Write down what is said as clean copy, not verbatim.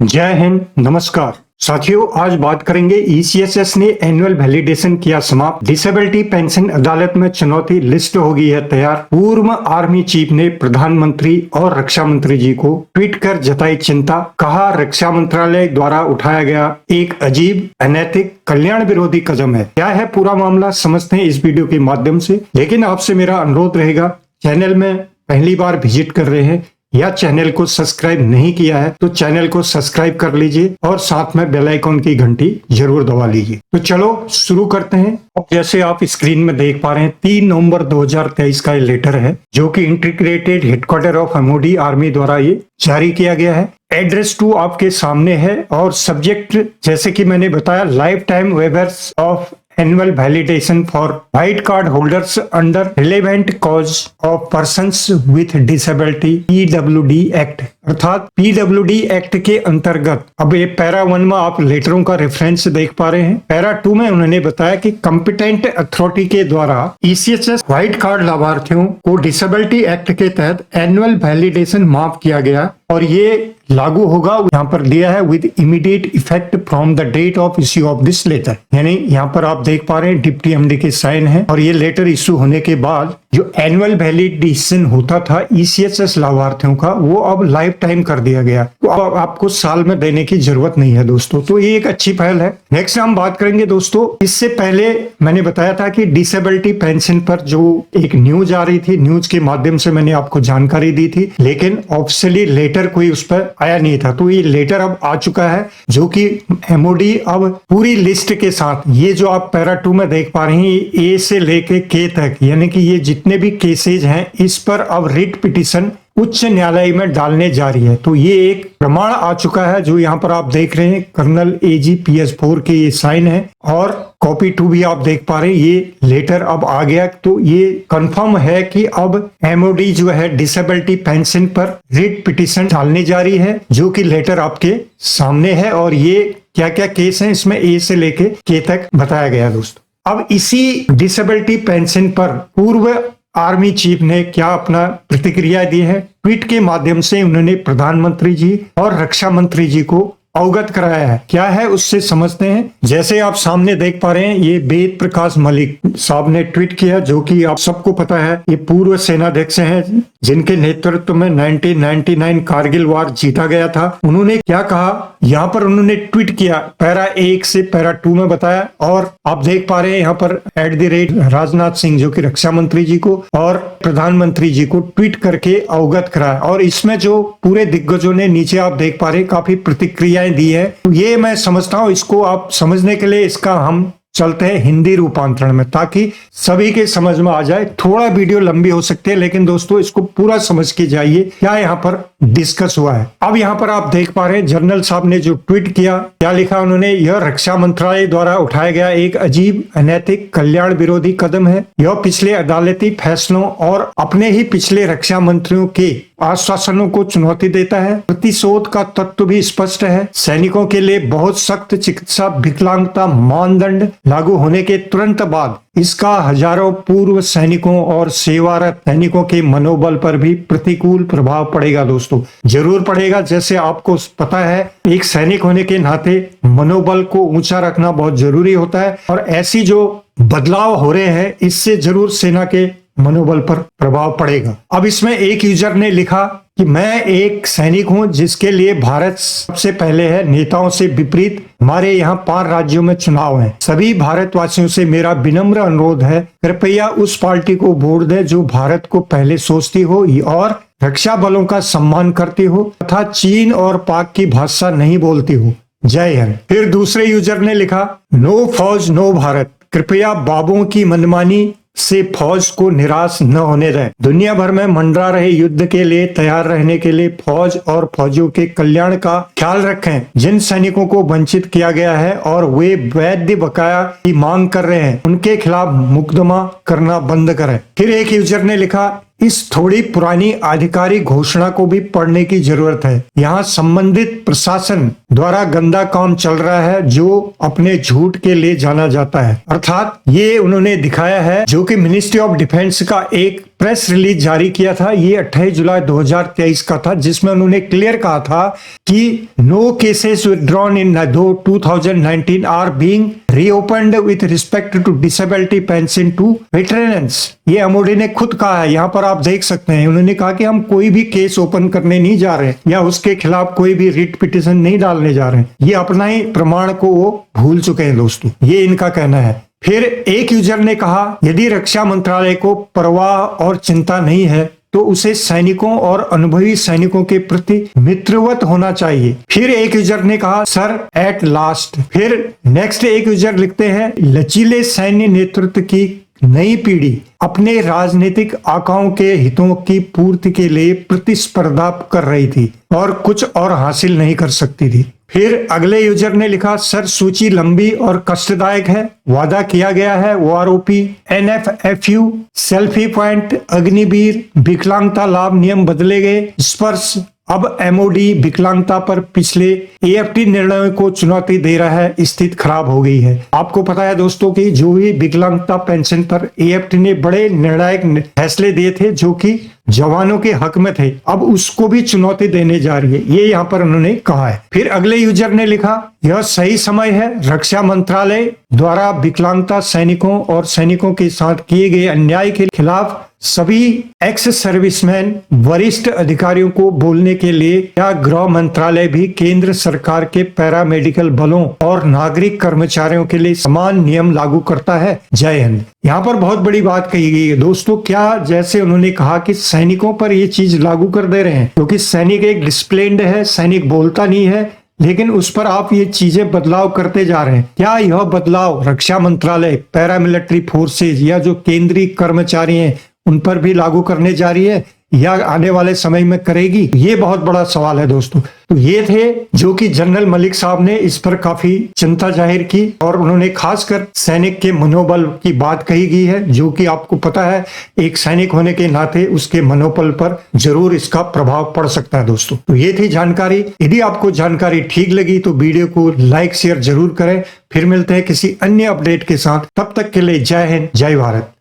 जय हिंद, नमस्कार साथियों। आज बात करेंगे ईसीएसएस ने एनुअल वैलिडेशन किया समाप्त, डिसेबिलिटी पेंशन अदालत में चुनौती, लिस्ट हो गई है तैयार। पूर्व आर्मी चीफ ने प्रधानमंत्री और रक्षा मंत्री जी को ट्वीट कर जताई चिंता, कहा रक्षा मंत्रालय द्वारा उठाया गया एक अजीब, अनैतिक, कल्याण विरोधी कदम है। क्या है पूरा मामला, समझते हैं इस वीडियो के माध्यम से। लेकिन आपसे मेरा अनुरोध रहेगा, चैनल में पहली बार विजिट कर रहे हैं या चैनल को सब्सक्राइब नहीं किया है तो चैनल को सब्सक्राइब कर लीजिए और साथ में बेल आइकॉन की घंटी जरूर दबा लीजिए। तो चलो शुरू करते हैं। जैसे आप स्क्रीन में देख पा रहे हैं, 3 नवंबर 2023 का ये लेटर है जो कि integrated headquarter of MoD army द्वारा ये जारी किया गया है। एड्रेस टू आपके सामने है और सब्जेक्ट जैसे कि मैंने बताया, life time weavers of annual validation for white card holders under relevant cause of persons with disability PWD act, अर्थात पीडब्ल्यूडी एक्ट के अंतर्गत। अब ये पैरा 1 में आप लेटरों का रेफरेंस देख पा रहे हैं। पैरा 2 में उन्होंने बताया कि कंपिटेंट अथॉरिटी के द्वारा ईसीएसएस व्हाइट कार्ड लाभार्थियों को डिसेबिलिटी एक्ट के तहत एनुअल वैलिडेशन माफ किया गया और ये लागू होगा, यहाँ पर दिया है with immediate effect from the date of issue of this letter. यानी यहाँ पर आप देख पा रहे हैं डिप्टी एमडी के साइन है और ये लेटर इश्यू होने के बाद जो एनुअल वैलिडेशन होता था ईसीएसएस लाभार्थियों का, वो अब लाइफ टाइम कर दिया गया। तो अब आपको साल में देने की जरूरत नहीं है दोस्तों, तो ये एक अच्छी पहल है। नेक्स्ट हम बात करेंगे दोस्तों, इससे पहले मैंने बताया था कि डिसेबिलिटी पेंशन पर जो एक न्यूज आ रही थी, न्यूज के माध्यम से मैंने आपको जानकारी दी थी, लेकिन ऑफिशियली लेटर कोई उस पर आया नहीं था। तो ये लेटर अब आ चुका है जो कि एमओडी अब पूरी लिस्ट के साथ, ये जो आप पैरा 2 में देख पा रहे हैं, ए से लेके के तक, यानी कि ये जितने भी केसेज हैं इस पर अब रिट पिटीशन उच्च न्यायालय में डालने जा रही है। तो ये एक प्रमाण आ चुका है जो यहाँ पर आप देख रहे हैं, कर्नल एजी PS4 के ये साइन है और कॉपी 2 भी आप देख पा रहे हैं। ये लेटर अब आ गया, तो ये कंफर्म है कि अब एमओडी जो है डिसेबिलिटी पेंशन पर रिट पिटीशन डालने जा रही है, जो कि लेटर आपके सामने है। और ये क्या क्या केस है इसमें ए से लेके के तक बताया गया दोस्तों। अब इसी डिसेबिलिटी पेंशन पर पूर्व आर्मी चीफ ने क्या अपना प्रतिक्रिया दी है, ट्वीट के माध्यम से उन्होंने प्रधानमंत्री जी और रक्षा मंत्री जी को अवगत कराया है। क्या है उससे समझते हैं। जैसे आप सामने देख पा रहे हैं, ये वेद प्रकाश मलिक साहब ने ट्वीट किया, जो कि आप सबको पता है ये पूर्व सेनाध्यक्ष हैं जिनके नेतृत्व में 1999 कारगिल वार जीता गया था। उन्होंने क्या कहा, यहाँ पर उन्होंने ट्वीट किया, पैरा 1 से पैरा 2 में बताया और आप देख पा रहे हैं यहाँ पर @राजनाथ सिंह जो कि रक्षा मंत्री जी को और प्रधानमंत्री जी को ट्वीट करके अवगत कराया। और इसमें जो पूरे दिग्गजों ने नीचे आप देख पा रहे हैं काफी प्रतिक्रिया दी है। तो ये मैं समझता हूं, इसको आप समझने के लिए इसका हम चलते हैं हिंदी रूपांतरण में ताकि सभी के समझ में आ जाए। थोड़ा वीडियो लंबी हो सकती है लेकिन दोस्तों इसको पूरा समझ के जाइए क्या यहाँ पर डिस्कस हुआ है। अब यहाँ पर आप देख पा रहे हैं जनरल साहब ने जो ट्वीट किया, क्या लिखा उन्होंने, यह रक्षा मंत्रालय द्वारा उठाया गया एक अजीब, अनैतिक, कल्याण विरोधी कदम है। यह पिछले अदालती फैसलों और अपने ही पिछले रक्षा मंत्रियों के आश्वासनों को चुनौती देता है। प्रतिशोध का तत्व भी स्पष्ट है। सैनिकों के लिए बहुत सख्त चिकित्सा विकलांगता मानदंड लागू होने के तुरंत बाद इसका हजारों पूर्व सैनिकों और सेवारत सैनिकों के मनोबल पर भी प्रतिकूल प्रभाव पड़ेगा दोस्तों, जरूर पड़ेगा। जैसे आपको पता है, एक सैनिक होने के नाते मनोबल को ऊंचा रखना बहुत जरूरी होता है और ऐसी जो बदलाव हो रहे हैं इससे जरूर सेना के मनोबल पर प्रभाव पड़ेगा। अब इसमें एक यूजर ने लिखा कि मैं एक सैनिक हूं जिसके लिए भारत सबसे पहले है। नेताओं से विपरीत हमारे यहाँ 5 राज्यों में चुनाव हैं। सभी भारतवासियों से मेरा विनम्र अनुरोध है, कृपया उस पार्टी को वोट दें जो भारत को पहले सोचती हो और रक्षा बलों का सम्मान करती हो तथा चीन और पाक की भाषा नहीं बोलती हो। जय हिंद। फिर दूसरे यूजर ने लिखा, नो फौज नो भारत, कृपया बाबुओं की मनमानी से फौज को निराश न होने दें। दुनिया भर में मंडरा रहे युद्ध के लिए तैयार रहने के लिए फौज और फौजियों के कल्याण का ख्याल रखें। जिन सैनिकों को वंचित किया गया है और वे वैध बकाया की मांग कर रहे हैं, उनके खिलाफ मुकदमा करना बंद करें। फिर एक यूजर ने लिखा, इस थोड़ी पुरानी आधिकारिक घोषणा को भी पढ़ने की जरूरत है। यहाँ संबंधित प्रशासन द्वारा गंदा काम चल रहा है जो अपने झूठ के लिए जाना जाता है। अर्थात ये उन्होंने दिखाया है जो कि मिनिस्ट्री ऑफ डिफेंस का एक प्रेस रिलीज जारी किया था, ये 28 जुलाई 2023 का था, जिसमें उन्होंने क्लियर कहा था कि no cases withdrawn in 2019 are being reopened with respect to disability pension to veterans. ये एमओडी ने खुद कहा है, यहाँ पर आप देख सकते हैं। उन्होंने कहा कि हम कोई भी केस ओपन करने नहीं जा रहे या उसके खिलाफ कोई भी रिट पिटिशन नहीं डालने जा रहे हैं। ये अपना ही प्रमाण को वो भूल चुके हैं दोस्तों, ये इनका कहना है। फिर एक यूजर ने कहा यदि रक्षा मंत्रालय को परवाह और चिंता नहीं है तो उसे सैनिकों और अनुभवी सैनिकों के प्रति मित्रवत होना चाहिए। फिर एक यूजर ने कहा सर एट लास्ट। फिर नेक्स्ट एक यूजर लिखते हैं लचीले सैन्य नेतृत्व की नई पीढ़ी अपने राजनीतिक आकाओं के हितों की पूर्ति के लिए प्रतिस्पर्धा कर रही थी और कुछ और हासिल नहीं कर सकती थी। फिर अगले यूजर ने लिखा सर सूची लंबी और कष्टदायक है, वादा किया गया है ओआरओपी, एनएफएफयू, सेल्फी पॉइंट, अग्निवीर, विकलांगता लाभ नियम बदले गए, स्पर्श, अब एमओडी विकलांगता पर पिछले एएफटी निर्णयों को चुनौती दे रहा है, स्थिति खराब हो गई है। आपको पता है दोस्तों कि जो भी विकलांगता पेंशन पर एएफटी ने बड़े निर्णायक फैसले दिए थे जो कि जवानों के हक में थे, अब उसको भी चुनौती देने जा रही है, ये यहाँ पर उन्होंने कहा है। फिर अगले यूजर ने लिखा यह सही समय है रक्षा मंत्रालय द्वारा विकलांगता सैनिकों और सैनिकों के साथ किए गए अन्याय के खिलाफ सभी एक्स सर्विसमैन वरिष्ठ अधिकारियों को बोलने के लिए क्या गृह मंत्रालय भी केंद्र सरकार के पैरामेडिकल बलों और नागरिक कर्मचारियों के लिए समान नियम लागू करता है। जय हिंद। यहाँ पर बहुत बड़ी बात कही गई है दोस्तों, क्या जैसे उन्होंने कहा कि सैनिकों पर ये चीज लागू कर दे रहे हैं क्योंकि सैनिक एक डिसिप्लिन्ड है, सैनिक बोलता नहीं है, लेकिन उस पर आप ये चीजें बदलाव करते जा रहे हैं। क्या यह बदलाव रक्षा मंत्रालय, पैरामिलिट्री फोर्सेज या जो केंद्रीय कर्मचारी हैं उन पर भी लागू करने जा रही है या आने वाले समय में करेगी? ये बहुत बड़ा सवाल है दोस्तों। तो ये थे जो कि जनरल मलिक साहब ने इस पर काफी चिंता जाहिर की और उन्होंने खासकर सैनिक के मनोबल की बात कही गई है, जो कि आपको पता है एक सैनिक होने के नाते उसके मनोबल पर जरूर इसका प्रभाव पड़ सकता है दोस्तों। तो ये थी जानकारी। यदि आपको जानकारी ठीक लगी तो वीडियो को लाइक शेयर जरूर करें। फिर मिलते हैं किसी अन्य अपडेट के साथ, तब तक के लिए जय हिंद, जय भारत।